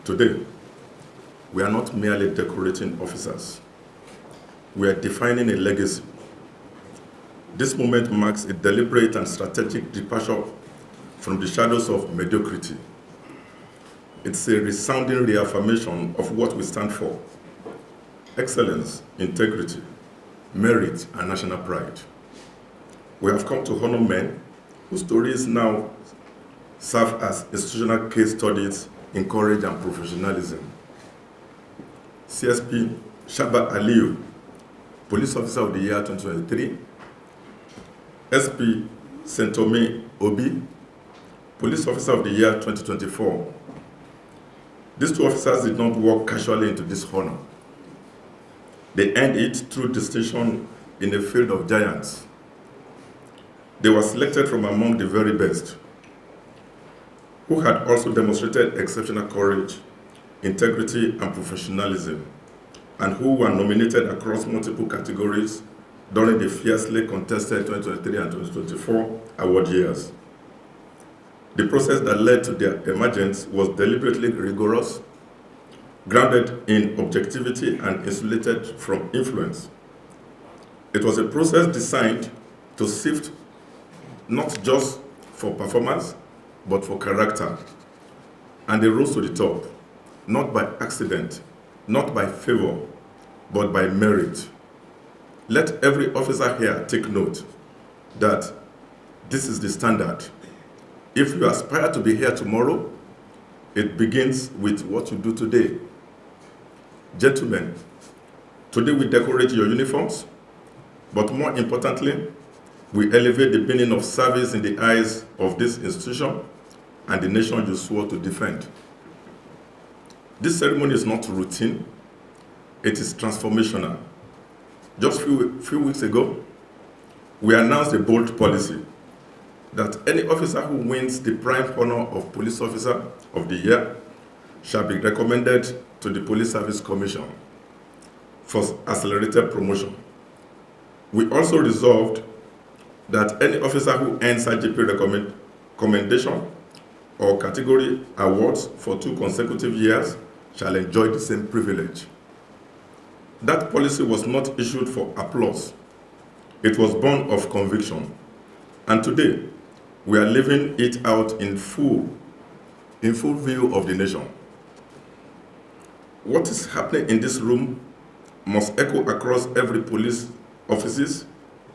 Today, we are not merely decorating officers. We are defining a legacy. This moment marks a deliberate and strategic departure from the shadows of mediocrity. It's a resounding reaffirmation of what we stand for: excellence, integrity, merit, and national pride. We have come to honor men whose stories now serve as institutional case studies in courage and professionalism. CSP Shaba Aliyu, Police Officer of the Year 2023, SP Sentome Obi, Police Officer of the Year 2024. These two officers did not walk casually into this honor. They earned it through distinction in a field of giants. They were selected from among the very best, who had also demonstrated exceptional courage, integrity, and professionalism, and who were nominated across multiple categories during the fiercely contested 2023 and 2024 award years. The process that led to their emergence was deliberately rigorous, grounded in objectivity, and insulated from influence. It was a process designed to sift not just for performance, but for character. And they rose to the top, not by accident, not by favor, but by merit. Let every officer here take note that this is the standard. If you aspire to be here tomorrow, it begins with what you do today. Gentlemen, today we decorate your uniforms, but more importantly, we elevate the meaning of service in the eyes of this institution and the nation you swore to defend. This ceremony is not routine, it is transformational. Just a few weeks ago, we announced a bold policy that any officer who wins the prime honor of Police Officer of the Year shall be recommended to the Police Service Commission for accelerated promotion. We also resolved that any officer who earns IGP commendation or category awards for 2 consecutive years shall enjoy the same privilege. That policy was not issued for applause. It was born of conviction. And today, we are living it out in full view of the nation. What is happening in this room must echo across every police offices,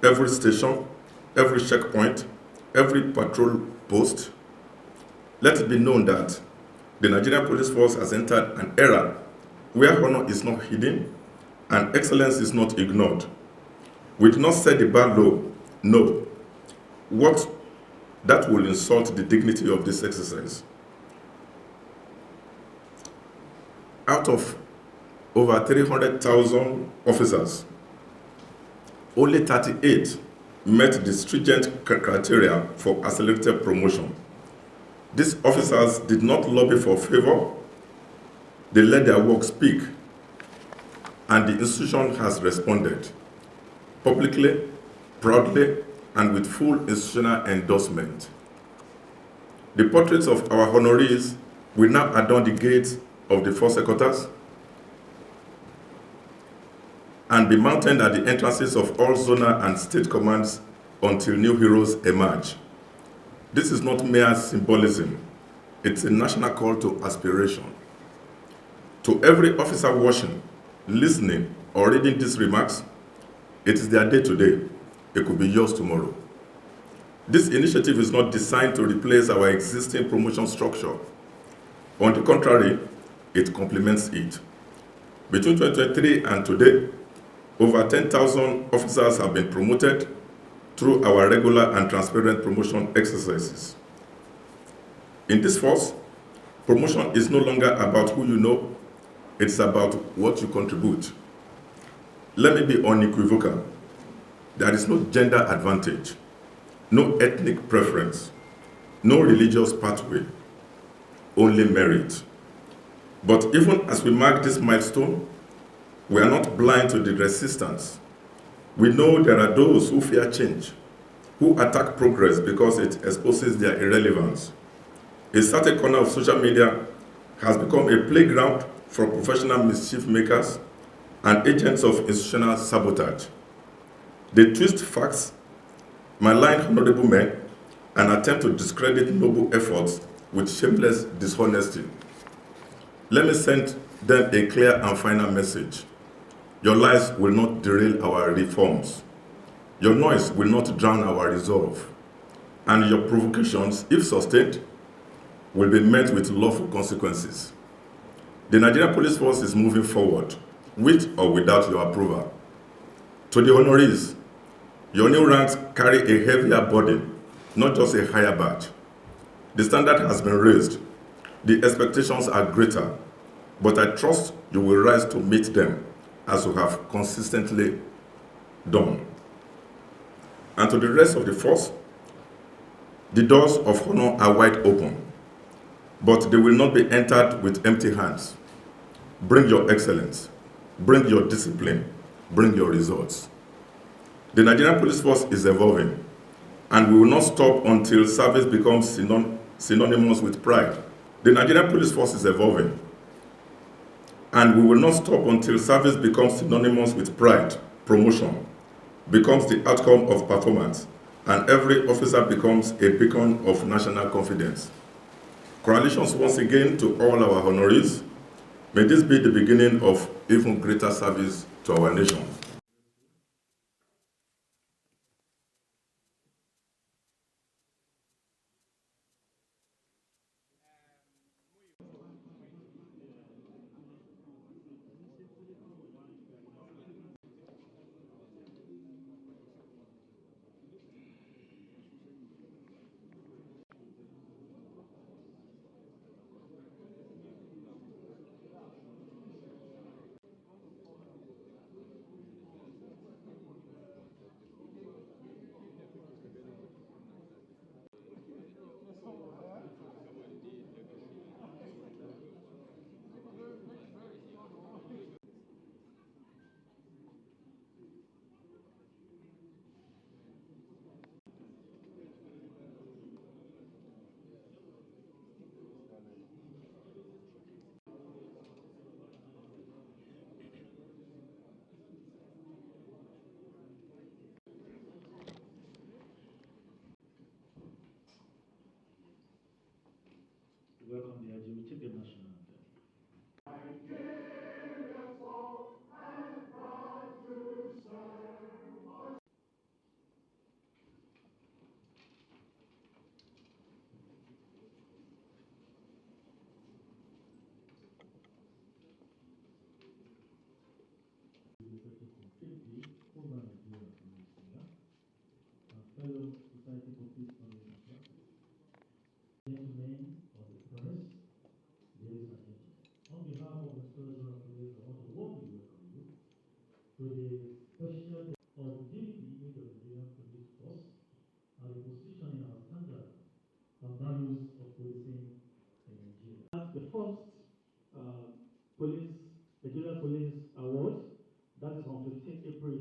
every station, every checkpoint, every patrol post. Let it be known that the Nigerian Police Force has entered an era where honor is not hidden and excellence is not ignored. We do not set the bar low, no. What that will insult the dignity of this exercise. Out of over 300,000 officers, only 38 met the stringent criteria for accelerated promotion. These officers did not lobby for favor, they let their work speak, and the institution has responded publicly, proudly, and with full institutional endorsement. The portraits of our honorees will now adorn the gates of the force headquarters and be mounted at the entrances of all zonal and state commands until new heroes emerge. This is not mere symbolism, it's a national call to aspiration. To every officer watching, listening, or reading these remarks, it is their day today. It could be yours tomorrow. This initiative is not designed to replace our existing promotion structure. On the contrary, it complements it. Between 2023 and today, over 10,000 officers have been promoted through our regular and transparent promotion exercises. In this force, promotion is no longer about who you know, it's about what you contribute. Let me be unequivocal. There is no gender advantage, no ethnic preference, no religious pathway, only merit. But even as we mark this milestone, we are not blind to the resistance. We know there are those who fear change, who attack progress because it exposes their irrelevance. A certain corner of social media has become a playground for professional mischief makers and agents of institutional sabotage. They twist facts, malign honorable men, and attempt to discredit noble efforts with shameless dishonesty. Let me send them a clear and final message. Your lies will not derail our reforms. Your noise will not drown our resolve. And your provocations, if sustained, will be met with lawful consequences. The Nigerian Police Force is moving forward, with or without your approval. To the honorees, your new ranks carry a heavier burden, not just a higher badge. The standard has been raised. The expectations are greater, but I trust you will rise to meet them as you have consistently done. And to the rest of the force, the doors of honor are wide open, but they will not be entered with empty hands. Bring your excellence, bring your discipline, bring your results. The Nigerian Police Force is evolving, and we will not stop until service becomes synonymous with pride. The Nigerian Police Force is evolving, and we will not stop until service becomes synonymous with pride, promotion, becomes the outcome of performance, and every officer becomes a beacon of national confidence. Congratulations once again to all our honorees. May this be the beginning of even greater service to our nation. Welcome the IGP. Take the national anthem. Over Nigeria from Nigeria, and fellow Society for Peace Foundation classes. Gentlemen of the press, ladies and gentlemen, on behalf of the Inspector General of Police, I want to warmly welcome you to the special day of redeeming the image of the Nigerian Police Force and repositioning our standards and values of policing in Nigeria. That's the first police, Nigeria Police Award, that is on 15 April